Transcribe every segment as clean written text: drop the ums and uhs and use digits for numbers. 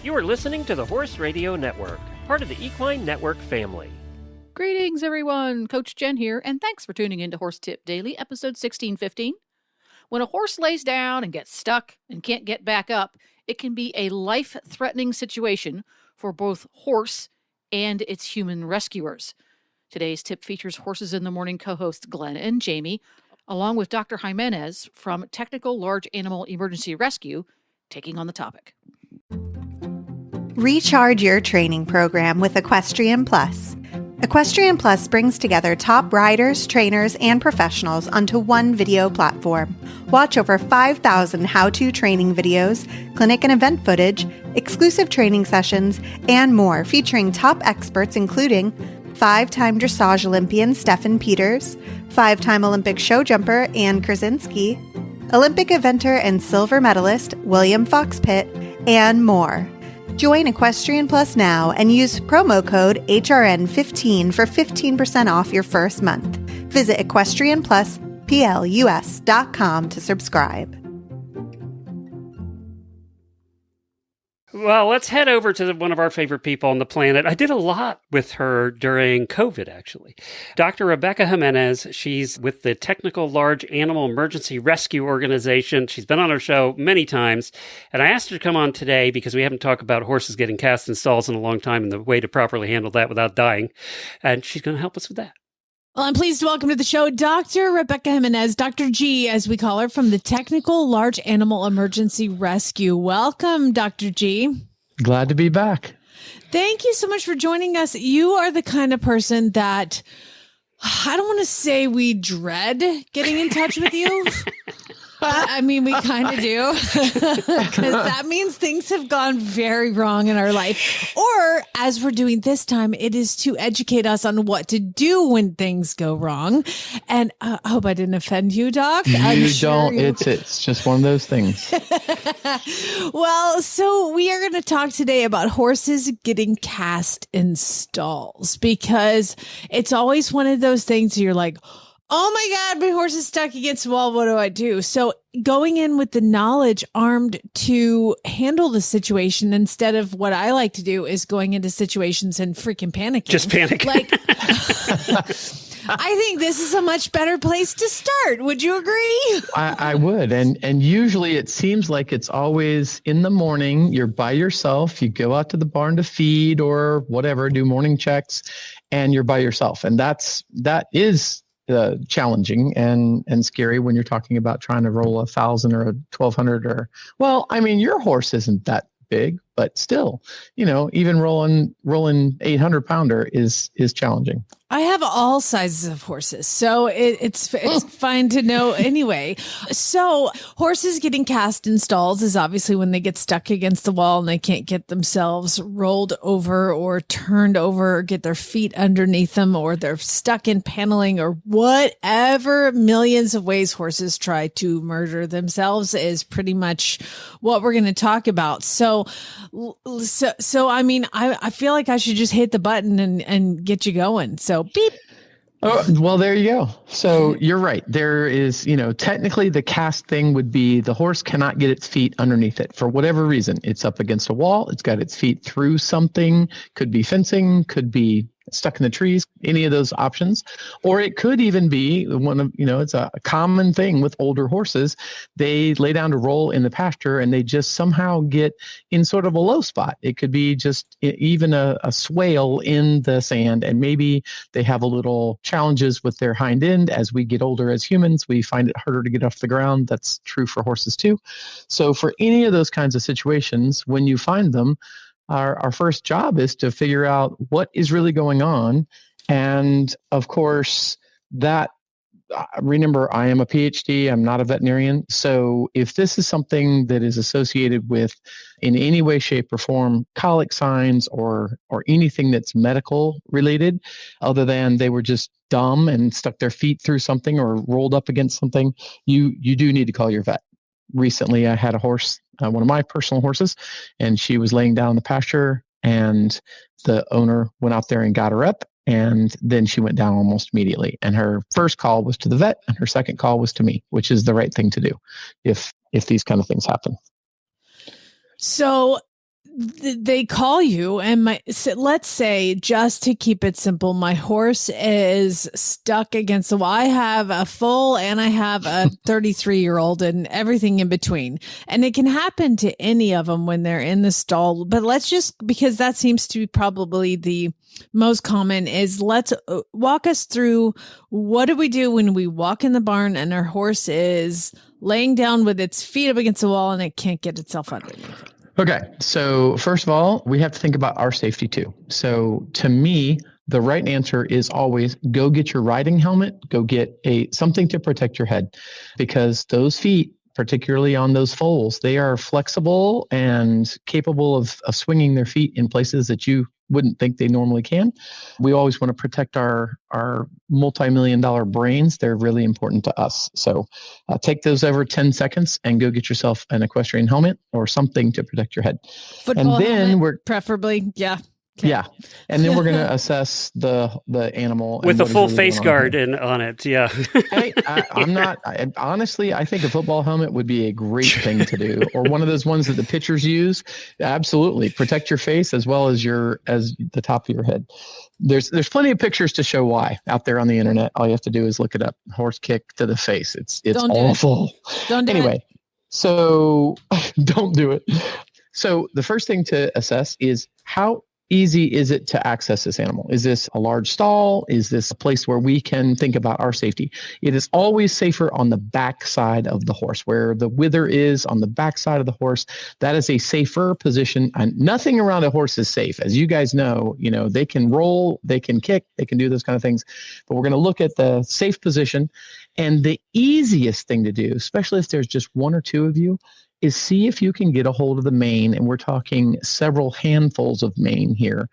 You are listening to the Horse Radio Network, part of the Equine Network family. Greetings, everyone. Coach Jen here, and thanks for tuning in to Horse Tip Daily, episode 1615. When a horse lays down and gets stuck and can't get back up, it can be a life-threatening situation for both horse and its human rescuers. Today's tip features Horses in the Morning co-hosts Glenn and Jamie, along with Dr. Gimenez from Technical Large Animal Emergency Rescue, taking on the topic. Recharge your training program with Equestrian Plus. Equestrian Plus brings together top riders, trainers, and professionals onto one video platform. Watch over 5,000 how-to training videos, clinic and event footage, exclusive training sessions, and more, featuring top experts including 5-time dressage Olympian Stefan Peters, 5-time Olympic show jumper Ann Krasinski, Olympic eventer and silver medalist William Fox Pitt, and more. Join Equestrian Plus now and use promo code HRN15 for 15% off your first month. Visit equestrianplusplus.com to subscribe. Well, let's head over to one of our favorite people on the planet. I did a lot with her during COVID, actually. Dr. Rebecca Gimenez, she's with the Technical Large Animal Emergency Rescue Organization. She's been on our show many times, and I asked her to come on today because we haven't talked about horses getting cast in stalls in a long time and the way to properly handle that without dying, and she's going to help us with that. Well, I'm pleased to welcome to the show Dr. Rebecca Gimenez, Dr. G, as we call her, from the Technical Large Animal Emergency Rescue. Welcome, Dr. G. Glad to be back. Thank you so much for joining us. You are the kind of person that, I don't want to say we dread getting in touch with you. But I mean, we kind of do, because that means things have gone very wrong in our life. Or, as we're doing this time, it is to educate us on what to do when things go wrong. And I hope I didn't offend you, Doc. You don't. It's just one of those things. Well, so we are going to talk today about horses getting cast in stalls, because it's always one of those things you're like, oh my God, my horse is stuck against the wall. What do I do? So going in with the knowledge, armed to handle the situation, instead of what I like to do is going into situations and freaking panicking. Just panic. Like, I think this is a much better place to start. Would you agree? I would. And usually it seems like it's always in the morning. You're by yourself. You go out to the barn to feed or whatever, do morning checks, and you're by yourself. And that is challenging and scary when you're talking about trying to roll 1,000 or 1,200 or, well, I mean, your horse isn't that big, but still, even rolling 800-pounder is challenging. I have all sizes of horses, so it's fine to know anyway. So horses getting cast in stalls is obviously when they get stuck against the wall and they can't get themselves rolled over or turned over or get their feet underneath them, or they're stuck in paneling or whatever millions of ways horses try to murder themselves is pretty much what we're going to talk about. So I mean, I feel like I should just hit the button and get you going. So beep. Oh, well, there you go. So you're right. There is, technically the cast thing would be the horse cannot get its feet underneath it for whatever reason. It's up against a wall. It's got its feet through something. Could be fencing, could be stuck in the trees, any of those options. Or it could even be one of, it's a common thing with older horses. They lay down to roll in the pasture and they just somehow get in sort of a low spot. It could be just even a swale in the sand, and maybe they have a little challenges with their hind end. As we get older as humans, we find it harder to get off the ground. That's true for horses too. So for any of those kinds of situations, when you find them, our first job is to figure out what is really going on. And of course, remember, I am a PhD, I'm not a veterinarian. So if this is something that is associated with, in any way, shape, or form, colic signs or anything that's medical related, other than they were just dumb and stuck their feet through something or rolled up against something, you do need to call your vet. Recently, I had a horse, one of my personal horses, and she was laying down in the pasture, and the owner went out there and got her up, and then she went down almost immediately. And her first call was to the vet, and her second call was to me, which is the right thing to do if these kind of things happen. So they call you and let's say, just to keep it simple, my horse is stuck against the wall. I have a foal and I have a 33-year-old and everything in between. And it can happen to any of them when they're in the stall. But let's just, because that seems to be probably the most common, is let's walk us through, what do we do when we walk in the barn and our horse is laying down with its feet up against the wall and it can't get itself underneath it? Okay. So first of all, we have to think about our safety too. So to me, the right answer is always go get your riding helmet, go get something to protect your head, because those feet, particularly on those foals, they are flexible and capable of swinging their feet in places that you wouldn't think they normally can. We always want to protect our multi-million-dollar brains. They're really important to us. So take those over 10 seconds and go get yourself an equestrian helmet or something to protect your head. Football and then helmet, preferably. Yeah. Okay. Yeah. And then we're going to assess the animal. With a full face guard on it. Yeah. Hey, honestly, I think a football helmet would be a great thing to do. Or one of those ones that the pitchers use. Absolutely. Protect your face as well as the top of your head. There's plenty of pictures to show why out there on the internet. All you have to do is look it up. Horse kick to the face. It's awful. Don't do it. Anyway, so don't do it. So the first thing to assess is, how easy is it to access this animal? Is this a large stall? Is this a place where we can think about our safety? It is always safer on the back side of the horse, where the wither is on the back side of the horse. That is a safer position, and nothing around a horse is safe. As you guys know, they can roll, they can kick, they can do those kind of things, but we're going to look at the safe position. And the easiest thing to do, especially if there's just one or two of you, is see if you can get a hold of the mane, and we're talking several handfuls of mane here,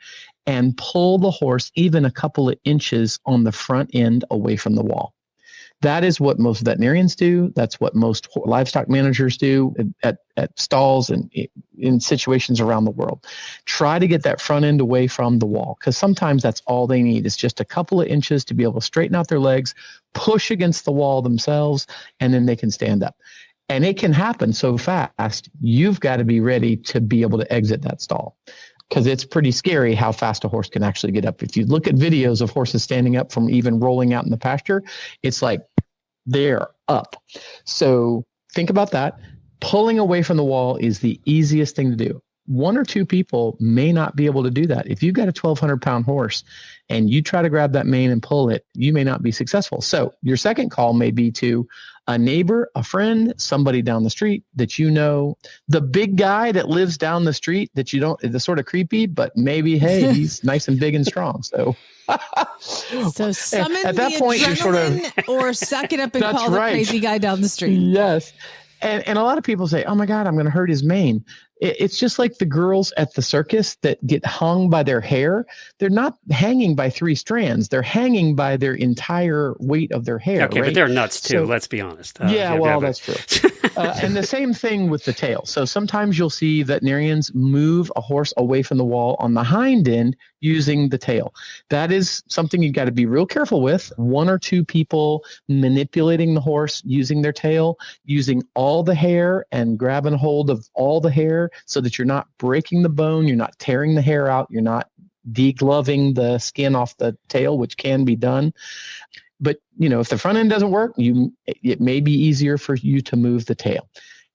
and pull the horse even a couple of inches on the front end away from the wall. That is what most veterinarians do. That's what most livestock managers do at stalls and in situations around the world. Try to get that front end away from the wall, because sometimes that's all they need is just a couple of inches to be able to straighten out their legs, push against the wall themselves, and then they can stand up. And it can happen so fast, you've got to be ready to be able to exit that stall, because it's pretty scary how fast a horse can actually get up. If you look at videos of horses standing up from even rolling out in the pasture, it's like they're up. So think about that. Pulling away from the wall is the easiest thing to do. One or two people may not be able to do that. If you've got a 1,200-pound horse and you try to grab that mane and pull it, you may not be successful. So your second call may be to a neighbor, a friend, somebody down the street that you know, the big guy that lives down the street that you don't, the sort of creepy, but maybe, hey, he's nice and big and strong. So summon at that the point, you're sort of, or suck it up and That's call right. the crazy guy down the street. Yes. And a lot of people say, oh my God, I'm going to hurt his mane. It's just like the girls at the circus that get hung by their hair. They're not hanging by 3 strands. They're hanging by their entire weight of their hair. Okay, right? but they're nuts too, So, let's be honest. That's true. And the same thing with the tail. So sometimes you'll see veterinarians move a horse away from the wall on the hind end using the tail. That is something you've got to be real careful with. 1 or 2 people manipulating the horse using their tail, using all the hair and grabbing hold of all the hair so that you're not breaking the bone, you're not tearing the hair out, you're not degloving the skin off the tail, which can be done. But, if the front end doesn't work, it may be easier for you to move the tail.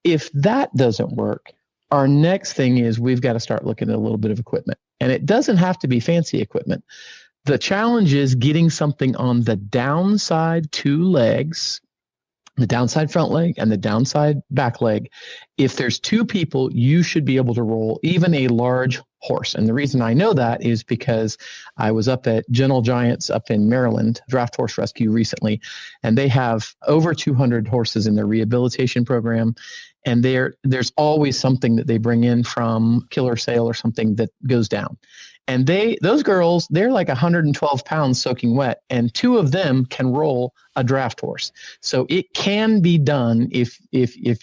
If that doesn't work, our next thing is we've got to start looking at a little bit of equipment. And it doesn't have to be fancy equipment. The challenge is getting something on the downside 2 legs, the downside front leg and the downside back leg. If there's 2 people, you should be able to roll even a large horse. And the reason I know that is because I was up at Gentle Giants up in Maryland, draft horse rescue recently, and they have over 200 horses in their rehabilitation program. And there's always something that they bring in from killer sale or something that goes down. And those girls, they're like 112 pounds soaking wet, and 2 of them can roll a draft horse. So it can be done if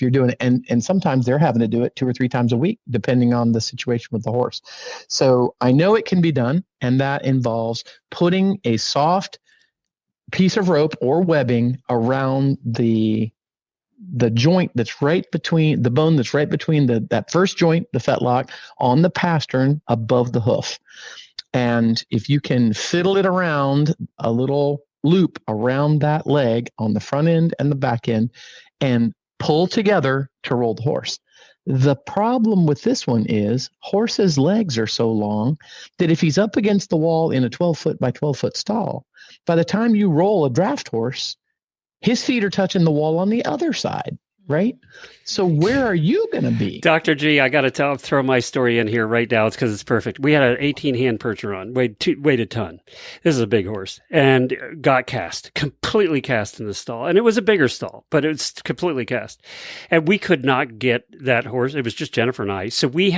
you're doing it. And sometimes they're having to do it 2 or 3 times a week, depending on the situation with the horse. So I know it can be done, and that involves putting a soft piece of rope or webbing around the the joint that's right between the bone that's right between that first joint, the fetlock, on the pastern above the hoof. And if you can fiddle it around a little loop around that leg on the front end and the back end and pull together to roll the horse. The problem with this one is horse's legs are so long that if he's up against the wall in a 12-foot by 12-foot stall, by the time you roll a draft horse, his feet are touching the wall on the other side, right? So where are you going to be? Dr. G, I got to throw my story in here right now. It's because it's perfect. We had an 18-hand Percheron, weighed a ton. This is a big horse, and got cast, completely cast in the stall. And it was a bigger stall, but it was completely cast. And we could not get that horse. It was just Jennifer and I. So we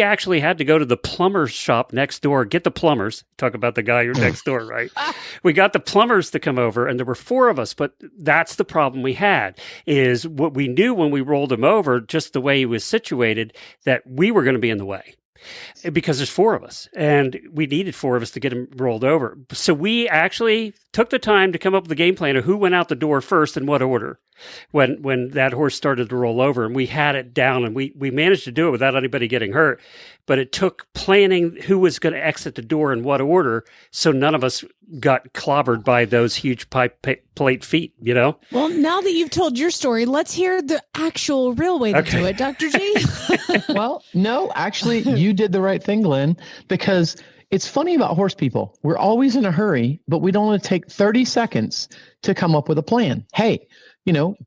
actually had to go to the plumber's shop next door, get the plumbers. Talk about the guy next door, right? We got the plumbers to come over, and there were 4 of us, but that's the problem we had, is what we knew when we rolled him over, just the way he was situated, that we were going to be in the way because there's 4 of us and we needed 4 of us to get him rolled over. So we actually took the time to come up with a game plan of who went out the door first in what order when that horse started to roll over, and we had it down, and we managed to do it without anybody getting hurt. But it took planning who was going to exit the door in what order, so none of us got clobbered by those huge plate feet, you know? Well, now that you've told your story, let's hear the actual real way to do it, Dr. G. Well, no, actually, you did the right thing, Glenn, because it's funny about horse people. We're always in a hurry, but we don't want to take 30 seconds to come up with a plan. Hey,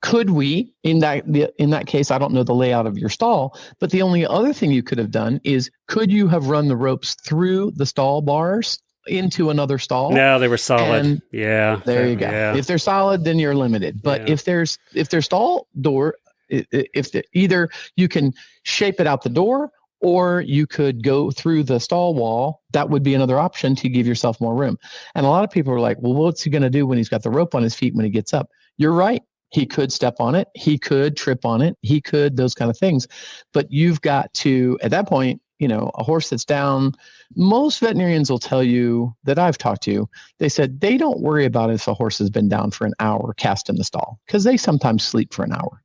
could we, in that case, I don't know the layout of your stall, but the only other thing you could have done is, could you have run the ropes through the stall bars into another stall? No, they were solid. And yeah. There you go. Yeah. If they're solid, then you're limited. But if there's stall door, either you can shape it out the door, or you could go through the stall wall. That would be another option to give yourself more room. And a lot of people are like, well, what's he going to do when he's got the rope on his feet when he gets up? You're right. He could step on it. He could trip on it. He could, those kind of things. But you've got to, at that point, a horse that's down, most veterinarians will tell you that I've talked to, they said they don't worry about if a horse has been down for an hour cast in the stall, because they sometimes sleep for an hour.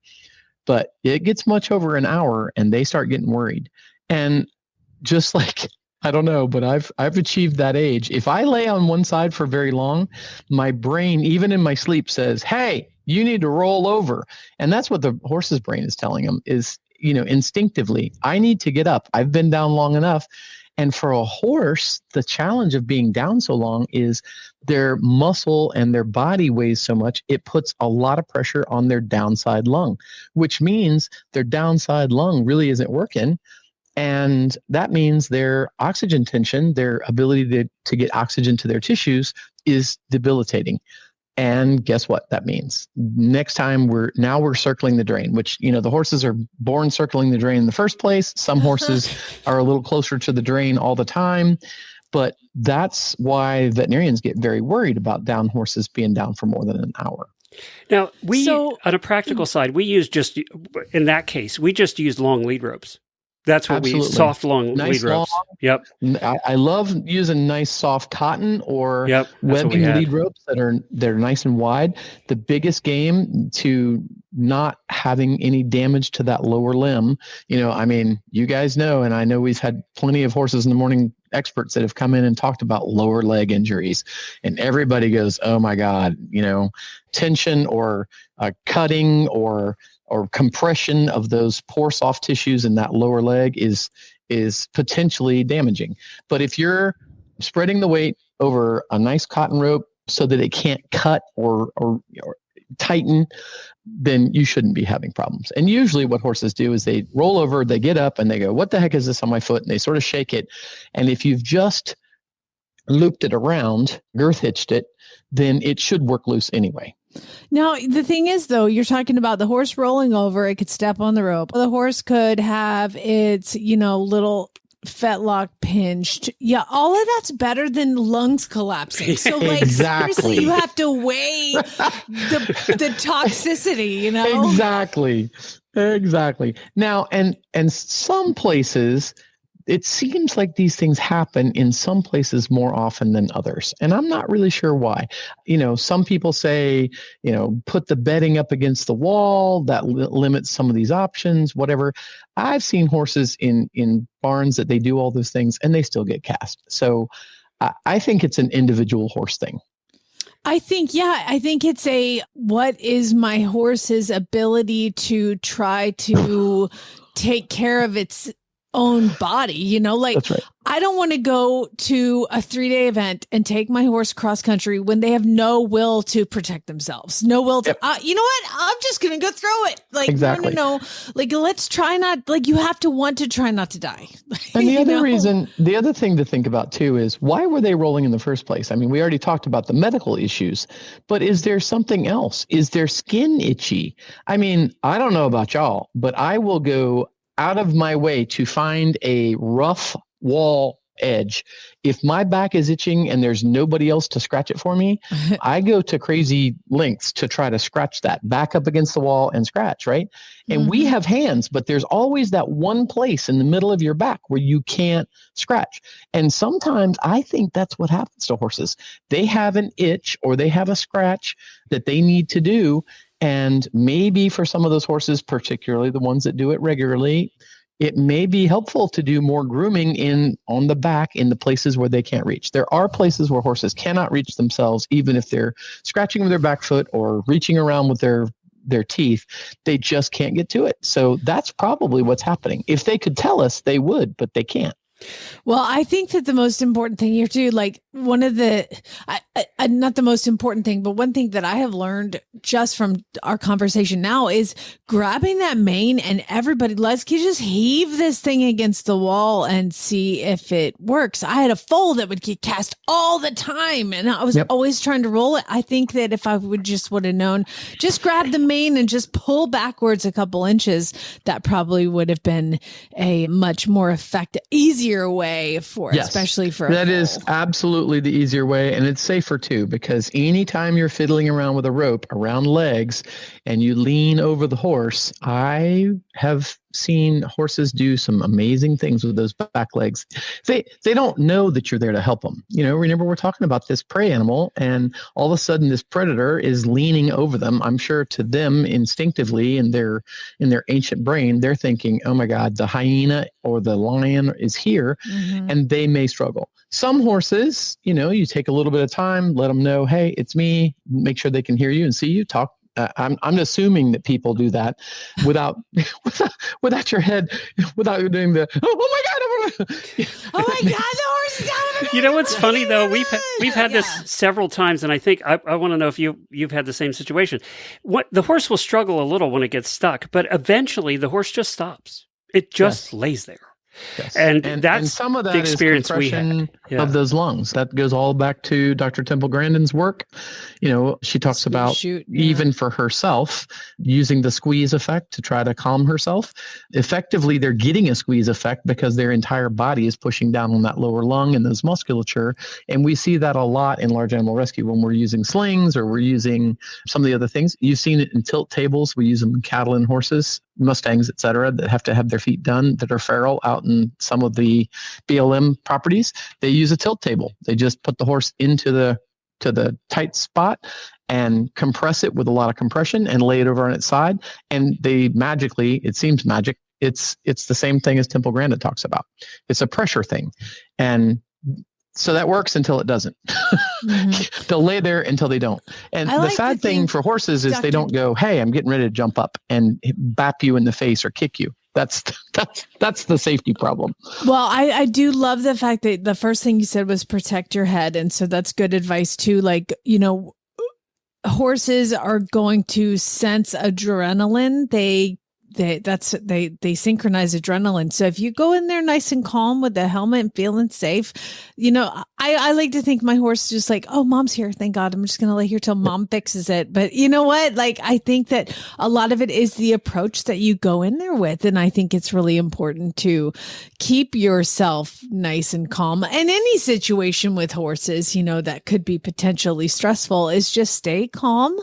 But it gets much over an hour and they start getting worried. And just like, I don't know, but I've achieved that age. If I lay on one side for very long, my brain, even in my sleep, says, hey, you need to roll over. And that's what the horse's brain is telling him, is, instinctively, I need to get up. I've been down long enough. And for a horse, the challenge of being down so long is their muscle and their body weighs so much, it puts a lot of pressure on their downside lung, which means their downside lung really isn't working. And that means their oxygen tension, their ability to get oxygen to their tissues, is debilitating. And guess what that means? Next time we're circling the drain, which, the horses are born circling the drain in the first place. Some horses are a little closer to the drain all the time. But that's why veterinarians get very worried about down horses being down for more than an hour. Now, on a practical side, in that case, we just used long lead ropes. That's what Absolutely. we use, soft, long nice lead ropes. Long, yep. I love using nice soft cotton or webbing lead ropes that are nice and wide. The biggest game to not having any damage to that lower limb, you guys know, and I know we've had plenty of horses in the morning experts that have come in and talked about lower leg injuries, and everybody goes, oh my God, tension or cutting or compression of those poor soft tissues in that lower leg is potentially damaging. But if you're spreading the weight over a nice cotton rope so that it can't cut or tighten, then you shouldn't be having problems. And usually what horses do is they roll over, they get up and they go, what the heck is this on my foot? And they sort of shake it. And if you've just looped it around, girth hitched it, then it should work loose anyway. Now, the thing is, though, you're talking about the horse rolling over. It could step on the rope. The horse could have its, little fetlock pinched. Yeah, all of that's better than lungs collapsing. So, seriously, you have to weigh the toxicity, Exactly. Now, and some places, it seems like these things happen in some places more often than others. And I'm not really sure why. Some people say, put the bedding up against the wall. That limits some of these options, whatever. I've seen horses in barns that they do all those things and they still get cast. So I think it's an individual horse thing. I think it's what is my horse's ability to try to take care of its own body, That's right. I don't want to go to a 3-day event and take my horse cross country when they have no will to protect themselves, no will to, you know what? I'm just going to go throw it. Exactly. No. Let's try not, you have to want to try not to die. And the other thing to think about too is why were they rolling in the first place? I mean, we already talked about the medical issues, but is there something else? Is their skin itchy? I mean, I don't know about y'all, but I will go out of my way to find a rough wall edge. If my back is itching and there's nobody else to scratch it for me, I go to crazy lengths to try to scratch that, back up against the wall and scratch, right? And we have hands, but there's always that one place in the middle of your back where you can't scratch. And sometimes I think that's what happens to horses. They have an itch or they have a scratch that they need to do. And maybe for some of those horses, particularly the ones that do it regularly, it may be helpful to do more grooming on the back in the places where they can't reach. There are places where horses cannot reach themselves, even if they're scratching with their back foot or reaching around with their teeth. They just can't get to it. So that's probably what's happening. If they could tell us, they would, but they can't. Well, I think that the most important thing here too, one of the, not the most important thing, but one thing that I have learned just from our conversation now is grabbing that mane and everybody, let's just heave this thing against the wall and see if it works. I had a foal that would get cast all the time and I was always trying to roll it. I think that if I would have known, just grab the mane and just pull backwards a couple inches, that probably would have been a much more effective, easier way especially for that is absolutely the easier way, and it's safer too, because anytime you're fiddling around with a rope around legs and you lean over the horse, I have seen horses do some amazing things with those back legs. They don't know that you're there to help them. Remember we're talking about this prey animal, and all of a sudden this predator is leaning over them. I'm sure to them instinctively in their ancient brain, they're thinking, oh my God, the hyena or the lion is here, and they may struggle. Some horses, you take a little bit of time, let them know, hey, it's me, make sure they can hear you and see you, talk. I'm assuming that people do that without your head, without doing the oh my God, the horse is down. You know what's funny though? We've had this several times, and I think I want to know if you've had the same situation. The horse will struggle a little when it gets stuck, but eventually the horse just stops. It just lays there. Yes. And that's some of that the experience is we had of those lungs. That goes all back to Dr. Temple Grandin's work. She talks about even for herself using the squeeze effect to try to calm herself. Effectively, they're getting a squeeze effect because their entire body is pushing down on that lower lung and those musculature. And we see that a lot in large animal rescue when we're using slings or we're using some of the other things. You've seen it in tilt tables. We use them in cattle and horses, Mustangs, et cetera, that have to have their feet done, that are feral out in some of the BLM properties. They use a tilt table. They just put the horse into the tight spot and compress it with a lot of compression and lay it over on its side. And they magically, it seems magic, it's the same thing as Temple Grandin talks about. It's a pressure thing. And so that works until it doesn't. They'll lay there until they don't. And the sad thing for horses is they don't go, hey, I'm getting ready to jump up and bap you in the face or kick you. That's the safety problem. Well, I do love the fact that the first thing you said was protect your head. And so that's good advice too. Horses are going to sense adrenaline. They synchronize adrenaline. So if you go in there nice and calm with the helmet and feeling safe, I like to think my horse is just like, oh, mom's here. Thank God. I'm just going to lay here till mom fixes it. But you know what? I think that a lot of it is the approach that you go in there with. And I think it's really important to keep yourself nice and calm. And any situation with horses, that could be potentially stressful is just stay calm.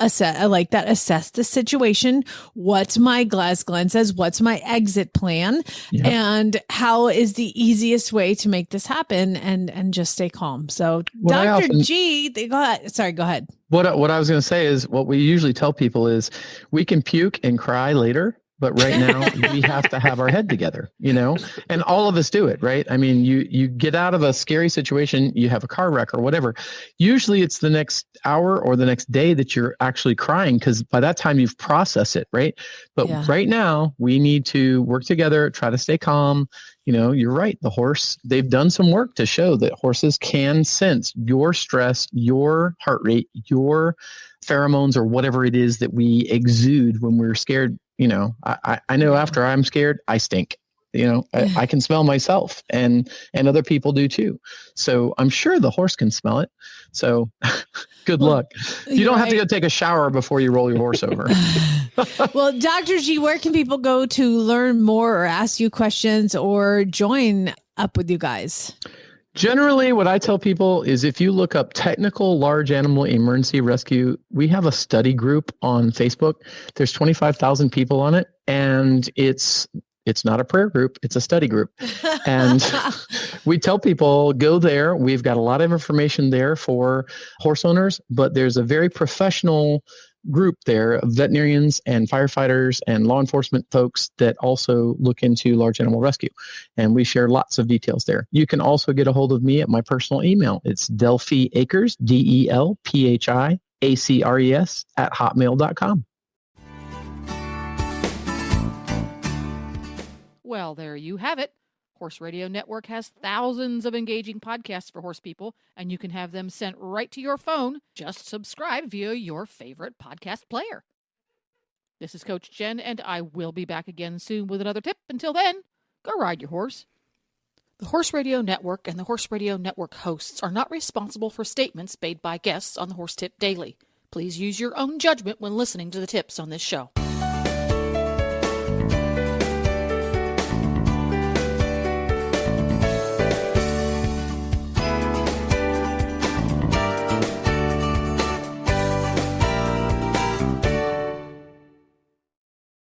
I like that. Assess the situation. What's my, as Glenn says, what's my exit plan? Yeah. And how is the easiest way to make this happen and just stay calm? So Dr. G, go ahead. What I was going to say is what we usually tell people is we can puke and cry later, but right now we have to have our head together, and all of us do it, right? I mean, you get out of a scary situation, you have a car wreck or whatever. Usually it's the next hour or the next day that you're actually crying because by that time you've processed it, right? But right now we need to work together, try to stay calm. You're right. The horse, they've done some work to show that horses can sense your stress, your heart rate, your pheromones, or whatever it is that we exude when we're scared. I know after I'm scared, I stink. I can smell myself and other people do too. So I'm sure the horse can smell it. So good luck. You don't have to go take a shower before you roll your horse over. Well, Dr. G, where can people go to learn more or ask you questions or join up with you guys? Generally, what I tell people is if you look up technical large animal emergency rescue, we have a study group on Facebook. There's 25,000 people on it, and it's not a prayer group, it's a study group. And we tell people go there. We've got a lot of information there for horse owners, but there's a very professional group there of veterinarians and firefighters and law enforcement folks that also look into large animal rescue. And we share lots of details there. You can also get a hold of me at my personal email. It's Delphi Acres, DELPHIACRES @hotmail.com. Well, there you have it. Horse Radio Network has thousands of engaging podcasts for horse people, and you can have them sent right to your phone. Just subscribe via your favorite podcast player. This is Coach Jen, and I will be back again soon with another tip. Until then, go ride your horse. The Horse Radio Network and the Horse Radio Network hosts are not responsible for statements made by guests on the Horse Tip Daily. Please use your own judgment when listening to the tips on this show.